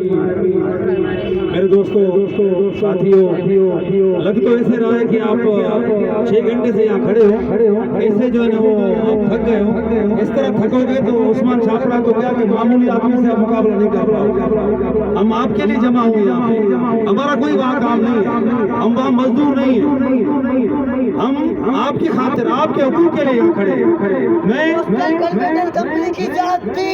میرے دوستوں ساتھیوں، لگ تو ایسے رہا ہے کہ آپ 6 گھنٹے سے یہاں کھڑے ہو، ایسے جو ہے نا وہ آپ تھک گئے ہو. اس طرح تھکو گے تو عثمان چھاپڑا کو کیا کہ معمولی آدمی سے مقابلہ نہیں کر پاؤ. ہم آپ کے لیے جمع ہوئے یہاں پہ، ہمارا کوئی وہاں کام نہیں ہے، ہم وہاں مزدور نہیں ہیں، ہم آپ کی خاطر آپ کے حقوق کے لیے یہاں کھڑے ہیں. میں کمپنی کی ذات تھی،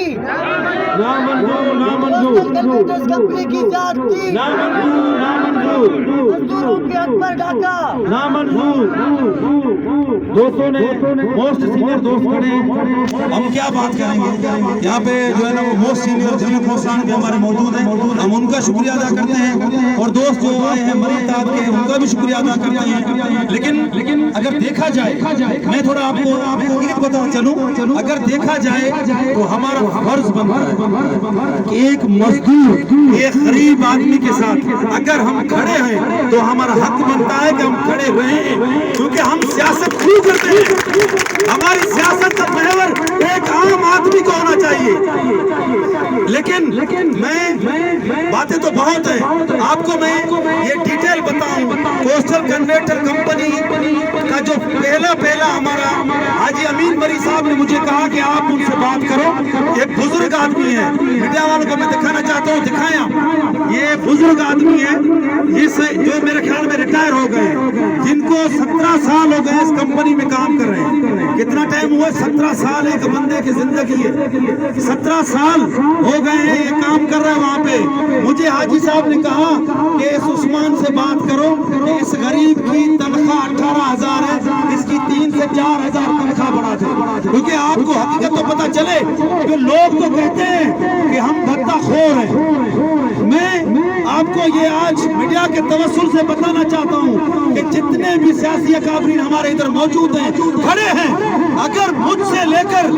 نامنظور کمپنی کی ذات تھی، نامنظور مزدوروں کے حق پر ڈاکہ نامنظور. دوستوں نے موسٹ سینئر دوست کھڑے ہیں، ہم کیا بات کریں گے. یہاں پہ جو ہے نا وہ موسٹ سینئر جنرل پوسٹان کے ہمارے موجود ہیں، ہم ان کا شکریہ ادا کرتے ہیں، اور دوست جو آئے ہیں مری تاب کے ان کا بھی شکریہ ادا کرتے ہیں. لیکن اگر دیکھا جائے، میں تھوڑا آپ کو بتا چلوں، اگر دیکھا جائے تو ہمارا فرض بنتا ہے کہ ایک مزدور، ایک غریب آدمی کے ساتھ اگر ہم کھڑے ہیں تو ہمارا حق بنتا ہے کہ ہم کھڑے رہیں، کیونکہ ہم سیاست کیوں کرتے ہیں. ہماری سیاست کا محور ایک عام آدمی کو ہونا چاہیے. لیکن میں باتیں تو بہت ہیں، آپ کو میں یہ ڈیٹیل بتاؤں. کوسٹل کنویٹر کمپنی کا جو پہلا ہمارا حاجی امین مری صاحب نے مجھے کہا کہ آپ ان سے بات کرو. ایک بزرگ آدمی ہے، میڈیا والوں کو میں دکھانا چاہتا ہوں، دکھایا. یہ بزرگ آدمی ہے جو میرے خیال میں ریٹائر ہو گئے، جن کو 17 سال ہو گئے اس کمپنی میں کام کر رہے ہیں. کتنا ٹائم ہوا؟ 17 سال ایک بندے کی زندگی ہے، 17 سال ہو گئے ہیں یہ کام کر رہا ہے وہاں پہ. مجھے حاجی صاحب نے کہا کہ اس عثمان سے بات کرو کہ اس غریب کی تنخواہ 18,000 ہے، اس کی 3 سے 4,000 تنخواہ بڑھا دے. کیونکہ آپ کو حقیقت تو پتا چلے کہ لوگ تو کہتے ہیں کہ ہم بھتہ خور ہیں. میں آپ کو یہ آج میڈیا کے توسل سے بتانا چاہتا ہوں کہ جتنے بھی سیاسی اکابرین ہمارے ادھر موجود ہیں، کھڑے ہیں، اگر مجھ سے لے کر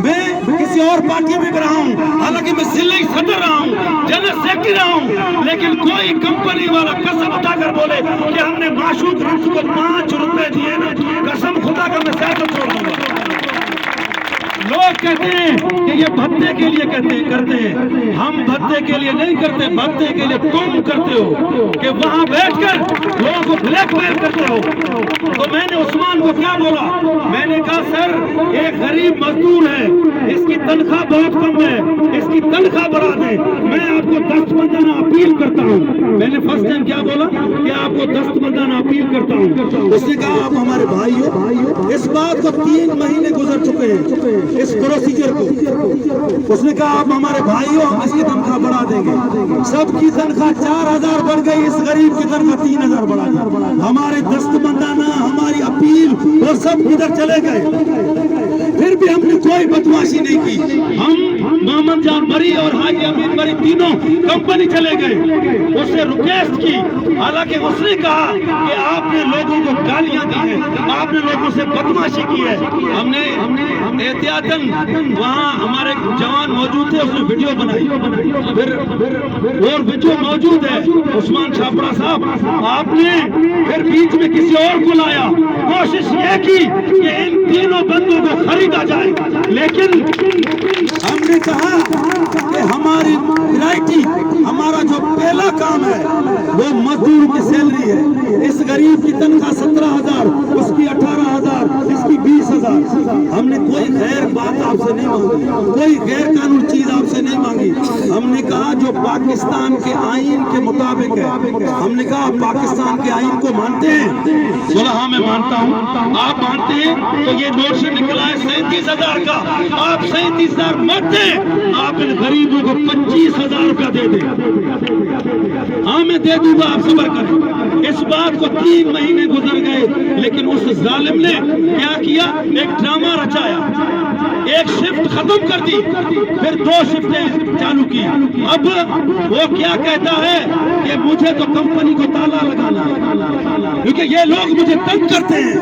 میں کسی اور پارٹی میں بھی رہا ہوں، حالانکہ میں ضلعی صدر رہا ہوں، جنرل سیکرٹری رہا ہوں، لیکن کوئی کمپنی والا قسم اٹھا کر بولے کہ ہم نے معشوق رنس کو 5 روپے دیے نا، قسم خدا کا میں سیاست چھوڑ دوں گا. لوگ کہتے ہیں کہ یہ بھتے کے لیے کرتے ہیں، ہم بھتے کے لیے نہیں کرتے، بھتے کے لیے تم کرتے ہو کہ وہاں بیٹھ کر لوگوں کو بلیک میل کرتے ہو. تو میں نے عثمان کو کیا بولا؟ میں نے کہا سر ایک غریب مزدور ہے، اس کی تنخواہ بہت کم ہے، اس کی تنخواہ بڑھا دیں. میں آپ کو دستمندانہ اپیل کرتا ہوں. میں نے فرسٹ ٹائم کیا بولا کہ آپ کو دستمندانہ اپیل کرتا ہوں. اس نے کہا آپ ہمارے بھائی ہو. اس بات کو 3 مہینے گزر چکے ہیں اس پروسیجر کو. اس نے کہا آپ ہمارے بھائی ہو، ہم اس کی تنخواہ بڑھا دیں گے. سب کی تنخواہ 4,000 بڑھ گئی، اس غریب کی تنخواہ 3,000 بڑھا دی. ہمارے دستمندانہ، ہماری اپیل وہ سب ادھر چلے گئے. پھر بھی ہم نے کوئی بدمعاشی نہیں کی. ہم محمد جان مری اور حاجی امین مری تینوں کمپنی چلے گئے، اس سے ریکویسٹ کی. حالانکہ اس نے کہا کہ آپ نے لوگوں کو گالیاں دی ہیں، آپ نے لوگوں سے بدمعاشی کی ہے. ہم نے احتیاطاً وہاں ہمارے جوان موجود تھے، اس نے ویڈیو بنائی. پھر اور ویڈیو موجود ہے. عثمان چھاپڑا صاحب آپ نے پھر بیچ میں کسی اور کو لایا، کوشش یہ کی کہ ان تینوں بندوں کو خریدا جائے. لیکن ہم نے کہا کہ ہماری ورائٹی، ہمارا جو پہلا کام ہے وہ مزدور کی سیلری ہے. اس غریب کی تنخواہ 17,000، اس کی 18,000، اس کی 20,000. ہم نے کوئی غیر بات آپ سے نہیں مانگی، کوئی غیر قانون چیز آپ سے نہیں مانگی. ہم نے کہا جو پاکستان کے آئین کے مطابق ہے. ہم نے کہا آپ پاکستان کے آئین کو مانتے ہیں؟ بولا ہاں میں مانتا ہوں. آپ مانتے ہیں تو یہ نوٹ سے نکلا ہے 37,000 کا، آپ 37,000 مت دیں، آپ ان غریبوں کو 25,000 روپیہ دے دیں. ہاں میں دے دوں گا، آپ صبر کریں. اس بات کو 3 مہینے گزر گئے، لیکن اس ظالم نے کیا کیا؟ ایک ڈرامہ رچایا، ایک شفٹ ختم کر دی، پھر 2 شفٹیں چالو کی. اب وہ کیا کہتا ہے کہ مجھے تو کمپنی کو تالا لگانا ہے، کیونکہ یہ لوگ مجھے تنگ کرتے ہیں.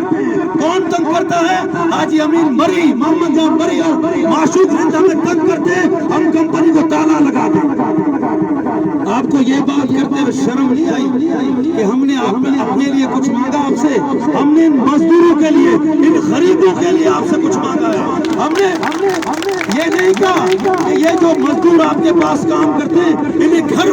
کون تنگ کرتا ہے؟ حاجی امین مری، محمد جان مری اور معشوق رنس ہمیں تنگ کرتے ہیں، ہم کمپنی کو تالا لگا دیں. آپ کو یہ بات کرتے ہوئے شرم نہیں آئی کہ ہم نے اپنے لیے کچھ مانگا آپ سے؟ ہم نے ان مزدوروں کے لیے، ان غریبوں کے لیے آپ سے کچھ مانگا ہے. ہم نے یہ نہیں کہا کہ یہ جو مزدور آپ کے پاس کام کرتے ہیں انہیں گھر